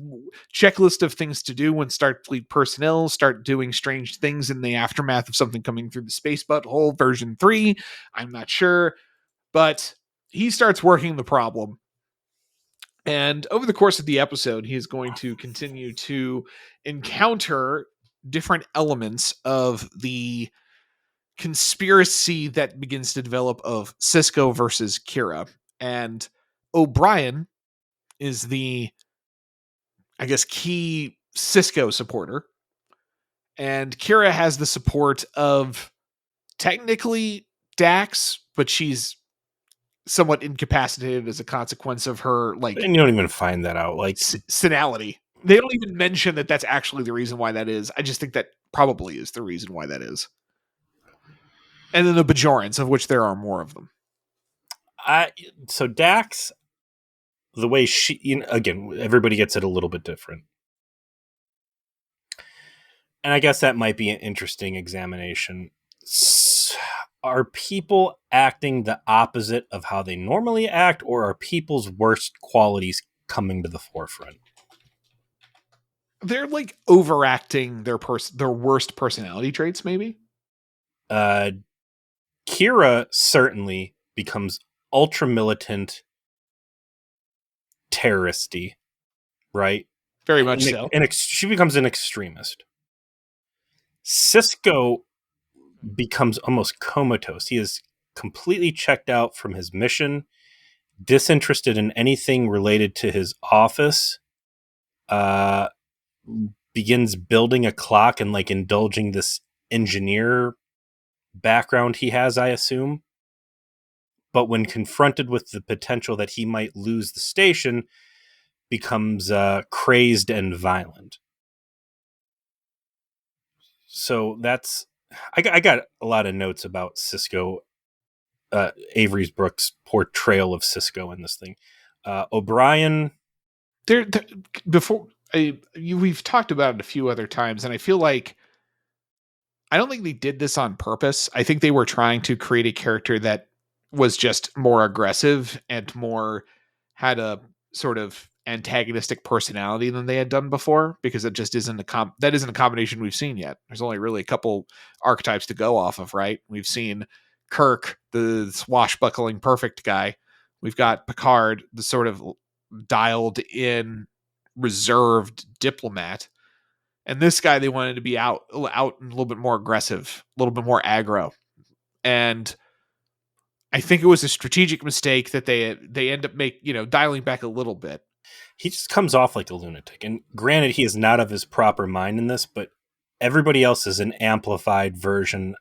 S1: checklist of things to do when Starfleet personnel start doing strange things in the aftermath of something coming through the space butthole, version 3. I'm not sure. But he starts working the problem. And over the course of the episode, he is going to continue to encounter different elements of the conspiracy that begins to develop of Sisko versus Kira. And O'Brien is the, I guess, key Sisko supporter. And Kira has the support of technically Dax, but she's somewhat incapacitated as a consequence of her, like,
S2: And you don't even find that out. Like,
S1: senility. They don't even mention that that's actually the reason why that is. I just think that probably is the reason why that is. And then the Bajorans, of which there are more of them.
S2: So Dax, the way she, again, everybody gets it a little bit different. And I guess that might be an interesting examination. Are people acting the opposite of how they normally act, or are people's worst qualities coming to the forefront?
S1: They're like overacting their worst personality traits, maybe.
S2: Uh, Kira certainly becomes ultra militant, terroristy, right?
S1: Very much so.
S2: She becomes an extremist. Cisco becomes almost comatose. He is completely checked out from his mission, disinterested in anything related to his office. Uh, Begins building a clock and like indulging this engineer background he has, I assume. But when confronted with the potential that he might lose the station, becomes crazed and violent. So that's I got a lot of notes about Cisco, Avery Brooks' portrayal of Cisco in this thing. O'Brien,
S1: There before we've talked about it a few other times, and I feel like I don't think they did this on purpose. I think they were trying to create a character that was just more aggressive and more had a sort of antagonistic personality than they had done before, because it just isn't that isn't a combination we've seen yet. There's only really a couple archetypes to go off of, right? We've seen Kirk, the swashbuckling perfect guy. We've got Picard, the sort of dialed in reserved diplomat, and this guy they wanted to be out and a little bit more aggressive, a little bit more aggro. And I think it was a strategic mistake that they end up dialing back a little bit.
S2: he just comes off like a lunatic. And granted, he is not of his proper mind in this, but everybody else is an amplified version,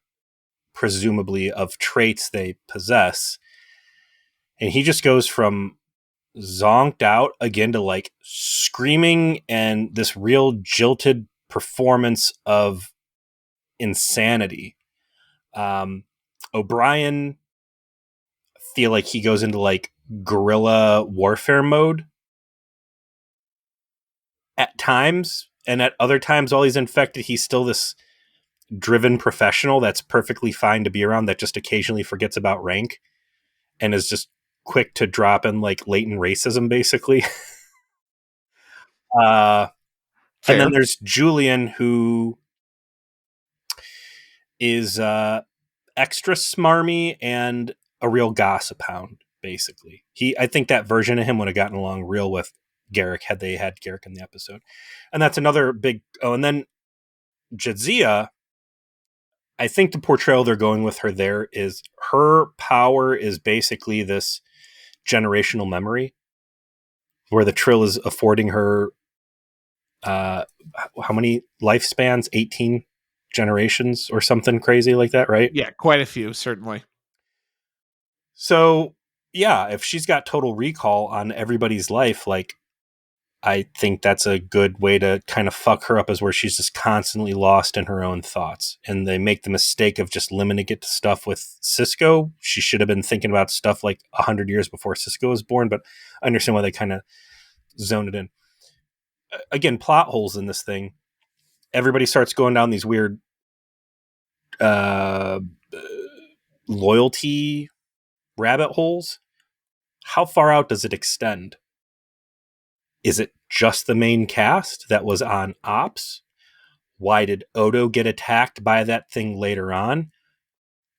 S2: presumably, of traits they possess. And he just goes from zonked out again to like screaming and this real jilted performance of insanity. O'Brien, feel like he goes into like guerrilla warfare mode at times, and at other times while he's infected he's still this driven professional that's perfectly fine to be around, that just occasionally forgets about rank and is just quick to drop in like latent racism basically. uh and then
S1: Fair.
S2: there's Julian, who is extra smarmy and a real gossip hound basically. I think that version of him would have gotten along real with Garrick had they had Garrick in the episode. And that's another big and then Jadzia, I think the portrayal they're going with her there is her power is basically this generational memory where the Trill is affording her how many lifespans? 18 generations or something crazy like that, right?
S1: Yeah, quite a few, certainly.
S2: So yeah, if she's got total recall on everybody's life, like I think that's a good way to kind of fuck her up, is where she's just constantly lost in her own thoughts. And they make the mistake of just limiting it to stuff with Cisco. She should have been thinking about stuff like 100 years before Cisco was born, but I understand why they kind of zoned it in. Again, plot holes in this thing. Everybody starts going down these weird loyalty rabbit holes. How far out does it extend? Is it just the main cast that was on Ops? Why did Odo get attacked by that thing later on?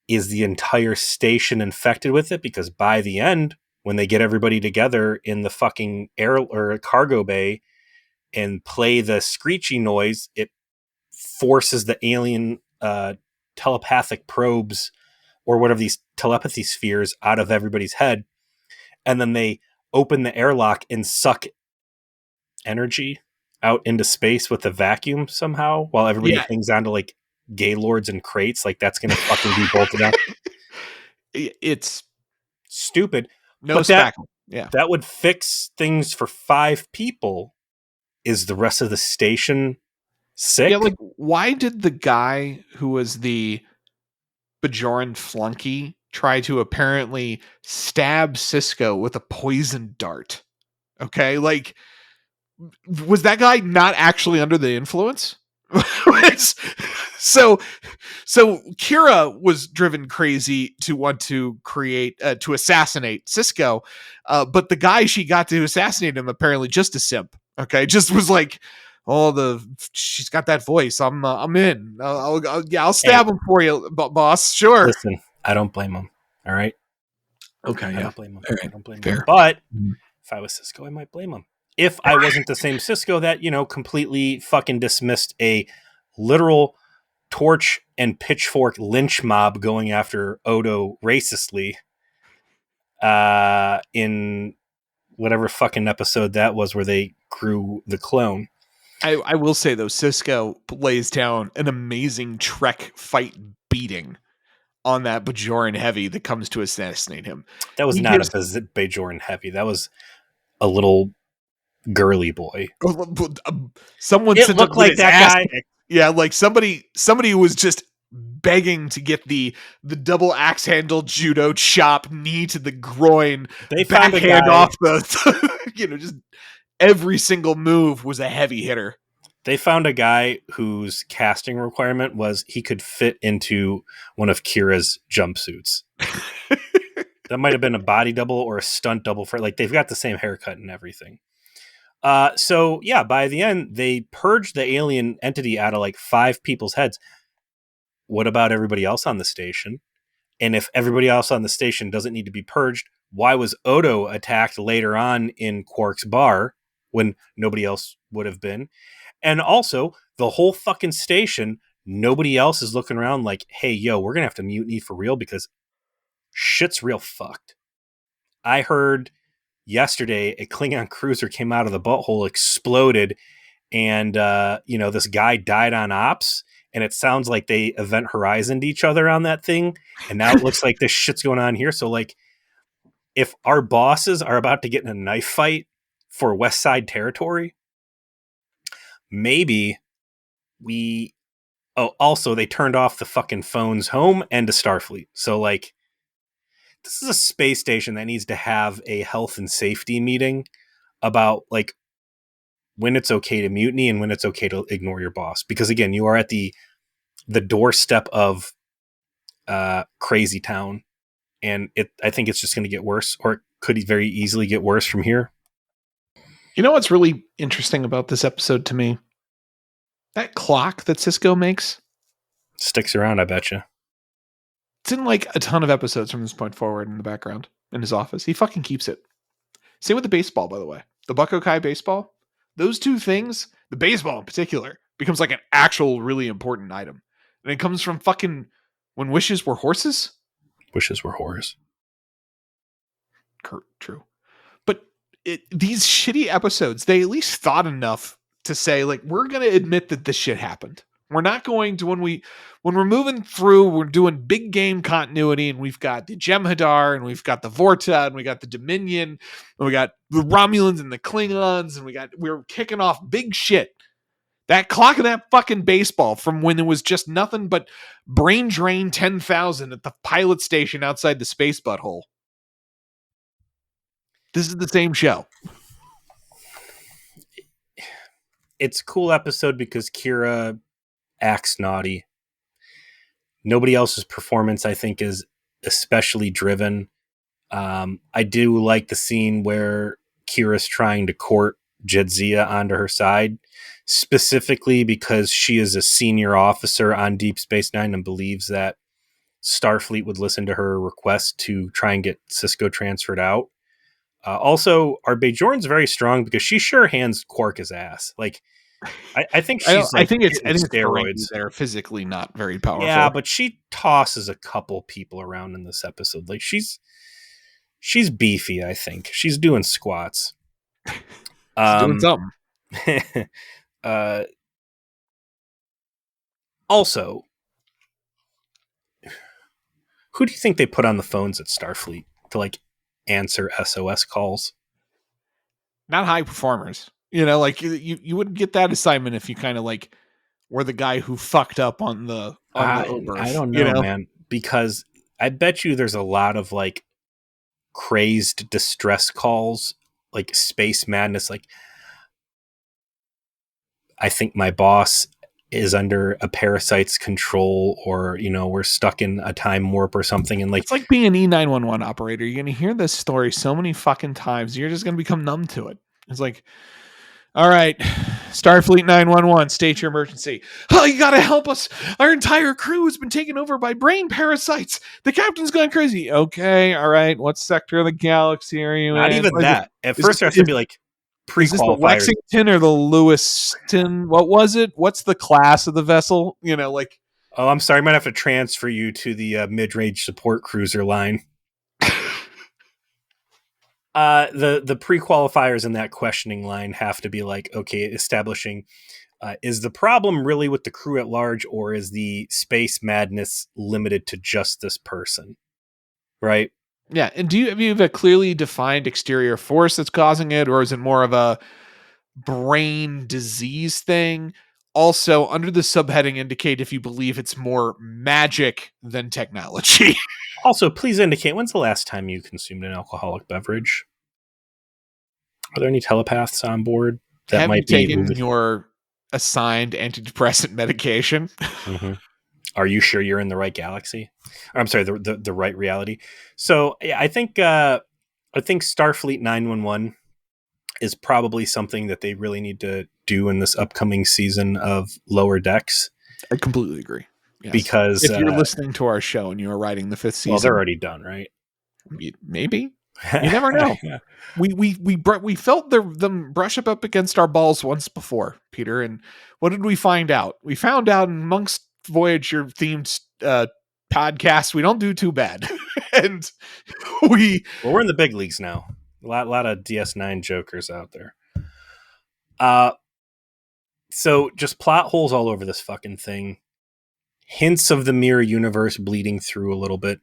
S2: Is the entire station infected with it? Because by the end, when they get everybody together in the fucking air or cargo bay and play the screechy noise, it forces the alien telepathic probes or whatever, these telepathy spheres, out of everybody's head. And then they open the airlock and suck energy out into space with a vacuum somehow while everybody
S1: Yeah.
S2: hangs on to like gaylords and crates. Like that's going to fucking be bolted out.
S1: It's
S2: Stupid.
S1: no
S2: But
S1: spackle. Yeah.
S2: that would fix things for 5 people. Is the rest of the station sick?
S1: Yeah, like why did the guy who was the Bajoran flunky try to apparently stab Cisco with a poison dart? Okay, like was that guy not actually under the influence? so Kira was driven crazy to want to create to assassinate Cisco, but the guy she got to assassinate him apparently just a simp. Okay, just was like, she's got that voice. I'm in. I'll stab him for you, boss. Sure.
S2: Listen, I don't blame him. All right.
S1: Okay.
S2: I
S1: Yeah.
S2: don't blame him.
S1: All right.
S2: I don't blame
S1: Fair.
S2: him. But if I was Cisco, I might blame him. If I wasn't the same Cisco that, completely fucking dismissed a literal torch and pitchfork lynch mob going after Odo racistly in whatever fucking episode that was where they grew the clone.
S1: I will say though, Cisco lays down an amazing Trek fight beating on that Bajoran heavy that comes to assassinate him.
S2: That was not a Bajoran heavy. That was a little girly boy.
S1: Someone
S2: it looked like that guy.
S1: Yeah, like somebody who was just begging to get the double axe handle judo chop, knee to the groin,
S2: they found a guy
S1: off the just every single move was a heavy hitter.
S2: They found a guy whose casting requirement was he could fit into one of Kira's jumpsuits. That might have been a body double or a stunt double for like they've got the same haircut and everything. So yeah, by the end they purged the alien entity out of like 5 people's heads. What about everybody else on the station? And if everybody else on the station doesn't need to be purged, why was Odo attacked later on in Quark's bar when nobody else would have been? And also, the whole fucking station, nobody else is looking around like, hey, yo, we're going to have to mutiny for real because shit's real fucked. I heard yesterday a Klingon cruiser came out of the butthole, exploded, and, this guy died on ops. And it sounds like they Event Horizoned each other on that thing. And now it looks like this shit's going on here. So, like, if our bosses are about to get in a knife fight for West Side territory, maybe also they turned off the fucking phones home and to Starfleet. So, like, this is a space station that needs to have a health and safety meeting about, like, when it's okay to mutiny and when it's okay to ignore your boss. Because again, you are at the doorstep of crazy town, and I think it's just going to get worse, or it could very easily get worse from here.
S1: You know what's really interesting about this episode to me? That clock that Cisco makes
S2: sticks around, I bet you.
S1: It's in like a ton of episodes from this point forward in the background in his office. He fucking keeps it. Same with the baseball, by the way. The Bucko Kai baseball. Those two things, the baseball in particular, becomes like an actual really important item. And it comes from fucking when wishes were horses?
S2: Wishes were horrors.
S1: True. But these shitty episodes, they at least thought enough to say, like, we're going to admit that this shit happened. We're not going to, when we're moving through, we're doing big game continuity, and we've got the Jem'Hadar, and we've got the Vorta, and we got the Dominion, and we got the Romulans and the Klingons, and we're kicking off big shit. That clock and that fucking baseball from when it was just nothing but brain drain 10,000 at the pilot station outside the space butthole. This is the same show.
S2: It's a cool episode because Kira acts naughty. Nobody else's performance, I think, is especially driven. I do like the scene where Kira's trying to court Jadzia onto her side, specifically because she is a senior officer on Deep Space Nine and believes that Starfleet would listen to her request to try and get Cisco transferred out. Also, our Bajorn's very strong because she sure hands Quark his ass. Like, I think she's.
S1: I think it's
S2: steroids.
S1: They're physically not very powerful.
S2: Yeah, but she tosses a couple people around in this episode. Like she's beefy. I think she's doing squats.
S1: She's doing something.
S2: Also, who do you think they put on the phones at Starfleet to like answer SOS calls?
S1: Not high performers. You know, like you wouldn't get that assignment if you kind of like were the guy who fucked up on the Oberth,
S2: I don't know, man, because I bet you there's a lot of like crazed distress calls, like space madness. Like, I think my boss is under a parasite's control, or, we're stuck in a time warp or something. And like,
S1: it's like being an E911 operator. You're going to hear this story so many fucking times. You're just going to become numb to it. It's like, all right, Starfleet 911, state your emergency. Oh, you gotta help us. Our entire crew has been taken over by brain parasites. The captain's gone crazy. Okay, all right. What sector of the galaxy are you
S2: Not
S1: in?
S2: even that. At
S1: Is
S2: first, there has to be like
S1: is this the
S2: pre-qualifiers.
S1: Lexington or the Lewiston? What was it? What's the class of the vessel? Like.
S2: Oh, I'm sorry. I might have to transfer you to the mid-range support cruiser line. The pre-qualifiers in that questioning line have to be like, okay, establishing is the problem really with the crew at large, or is the space madness limited to just this person? Right?
S1: Yeah, and have you have a clearly defined exterior force that's causing it, or is it more of a brain disease thing? Also, under the subheading, indicate if you believe it's more magic than technology.
S2: Also, please indicate when's the last time you consumed an alcoholic beverage? Are there any telepaths on board that
S1: Have you
S2: might be
S1: taken
S2: moving?
S1: your assigned antidepressant medication?
S2: Mm-hmm. Are you sure you're in the right galaxy? I'm sorry, the right reality. So yeah, I think Starfleet 911 is probably something that they really need to do in this upcoming season of Lower Decks,
S1: I completely agree. Yes.
S2: because
S1: If you're listening to our show and you are writing the fifth
S2: well, they're
S1: season,
S2: already done, right?
S1: maybe you never know. We felt them brush up against our balls once before, Peter. And what did we find out? We found out amongst Voyager themed podcasts, we don't do too bad, and we
S2: Well, we're in the big leagues now. A lot of DS9 jokers out there. Uh, so just plot holes all over this fucking thing. Hints of the mirror universe bleeding through a little bit.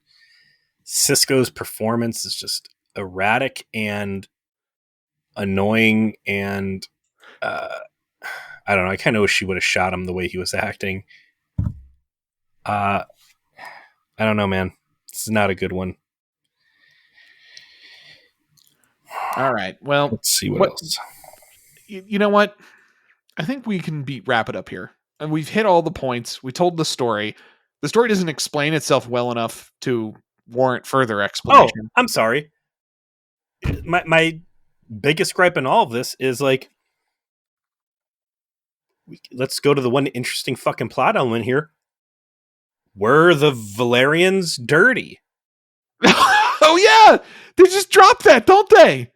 S2: Cisco's performance is just erratic and annoying, and I don't know. I kind of wish she would have shot him the way he was acting. I don't know, man. This is not a good one.
S1: all right. Well,
S2: Let's see what else.
S1: you know what? I think we can wrap it up here. And we've hit all the points. We told the story. The story doesn't explain itself well enough to warrant further
S2: Oh,
S1: explanation.
S2: I'm sorry. My biggest gripe in all of this is like, let's go to the one interesting fucking plot element here. Were the Valerians dirty?
S1: Oh yeah, they just drop that, don't they?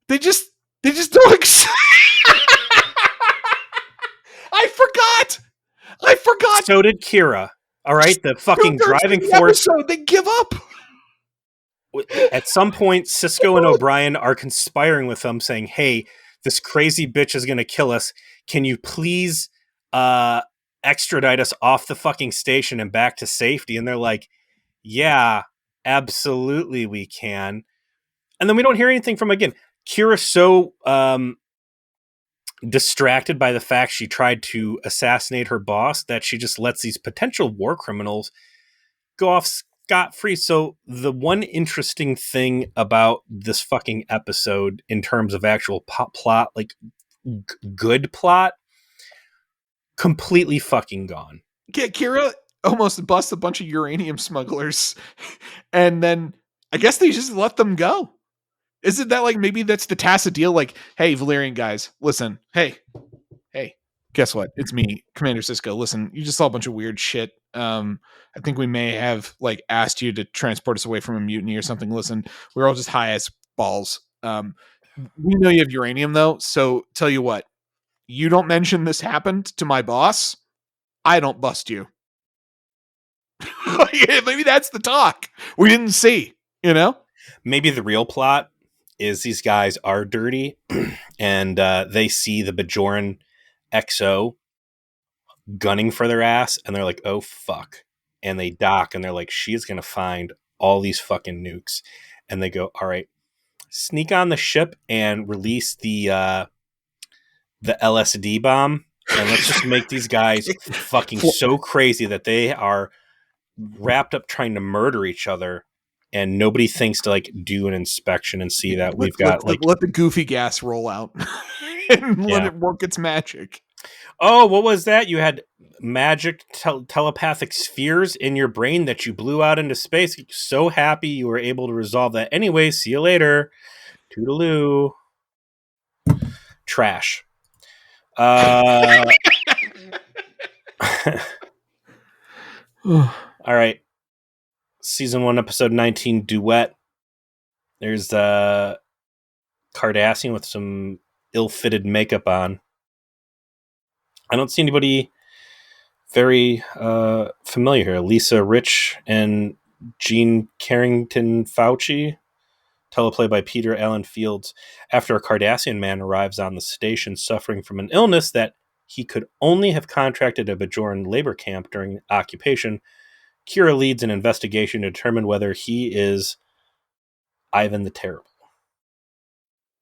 S1: They just don't. I forgot. I forgot.
S2: So did Kira. All right, the fucking
S1: Two-thirds of
S2: driving
S1: the
S2: force.
S1: episode, they give up.
S2: At some point, Cisco and O'Brien are conspiring with them, saying, "Hey, this crazy bitch is going to kill us. Can you please extradite us off the fucking station and back to safety?" And they're like, "Yeah, absolutely, we can." And then we don't hear anything from again. Kira's so distracted by the fact she tried to assassinate her boss that she just lets these potential war criminals go off scot-free. So the one interesting thing about this fucking episode in terms of actual plot, like good plot, completely fucking gone.
S1: Kira almost busts a bunch of uranium smugglers, and then I guess they just let them go. Isn't that like maybe that's the tacit deal? Like, hey, Valerian guys, listen, hey, guess what? It's me, Commander Cisco. Listen, you just saw a bunch of weird shit. I think we may have like asked you to transport us away from a mutiny or something. Listen, we're all just high as balls. We know you have uranium though, so tell you what, you don't mention this happened to my boss, I don't bust you. Maybe that's the talk we didn't see, you know?
S2: Maybe the real plot is these guys are dirty and they see the Bajoran XO gunning for their ass and they're like, oh fuck. And they dock and they're like, she's going to find all these fucking nukes. And they go, all right, sneak on the ship and release the LSD bomb. And let's just make these guys fucking so crazy that they are wrapped up trying to murder each other. And nobody thinks to like do an inspection and see that we've got
S1: let the goofy gas roll out and let it work its magic.
S2: Oh, what was that? You had magic telepathic spheres in your brain that you blew out into space. So happy you were able to resolve that. Anyway, see you later. Toodaloo. Trash. Uh, all right. Season 1, episode 19, Duet. There's Cardassian with some ill-fitted makeup on. I don't see anybody very familiar here. Lisa Rich and Gene Carrington Fauci. Teleplay by Peter Allen Fields. After a Cardassian man arrives on the station suffering from an illness that he could only have contracted at a Bajoran labor camp during occupation, Kira leads an investigation to determine whether he is Ivan the Terrible.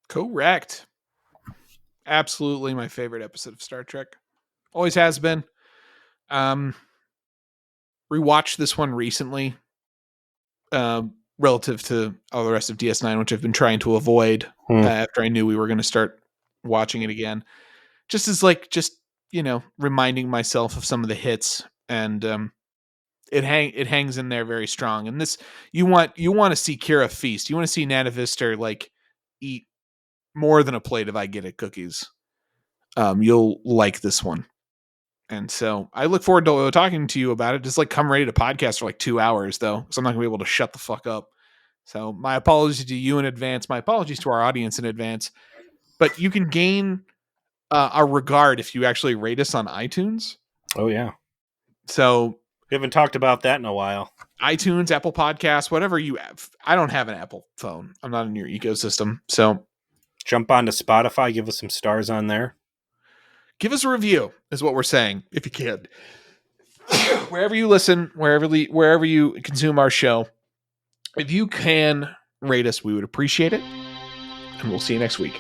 S1: Correct. Absolutely my favorite episode of Star Trek. Always has been. Rewatched this one recently, relative to all the rest of DS9, which I've been trying to avoid after I knew we were going to start watching it again. Just as reminding myself of some of the hits, and it hangs in there very strong. And this, you want to see Kira feast. You want to see Nana Vister eat more than a plate of I Get It cookies. You'll like this one. And so I look forward to talking to you about it. Just come ready to podcast for 2 hours, though, because I'm not going to be able to shut the fuck up. So my apologies to you in advance. My apologies to our audience in advance. But you can gain our regard if you actually rate us on iTunes.
S2: Oh, yeah.
S1: So
S2: we haven't talked about that in a while.
S1: iTunes, Apple Podcasts, whatever you have. I don't have an Apple phone. I'm not in your ecosystem. So
S2: jump onto Spotify. Give us some stars on there.
S1: Give us a review is what we're saying, if you can. Wherever you listen, wherever you consume our show, if you can rate us, we would appreciate it. And we'll see you next week.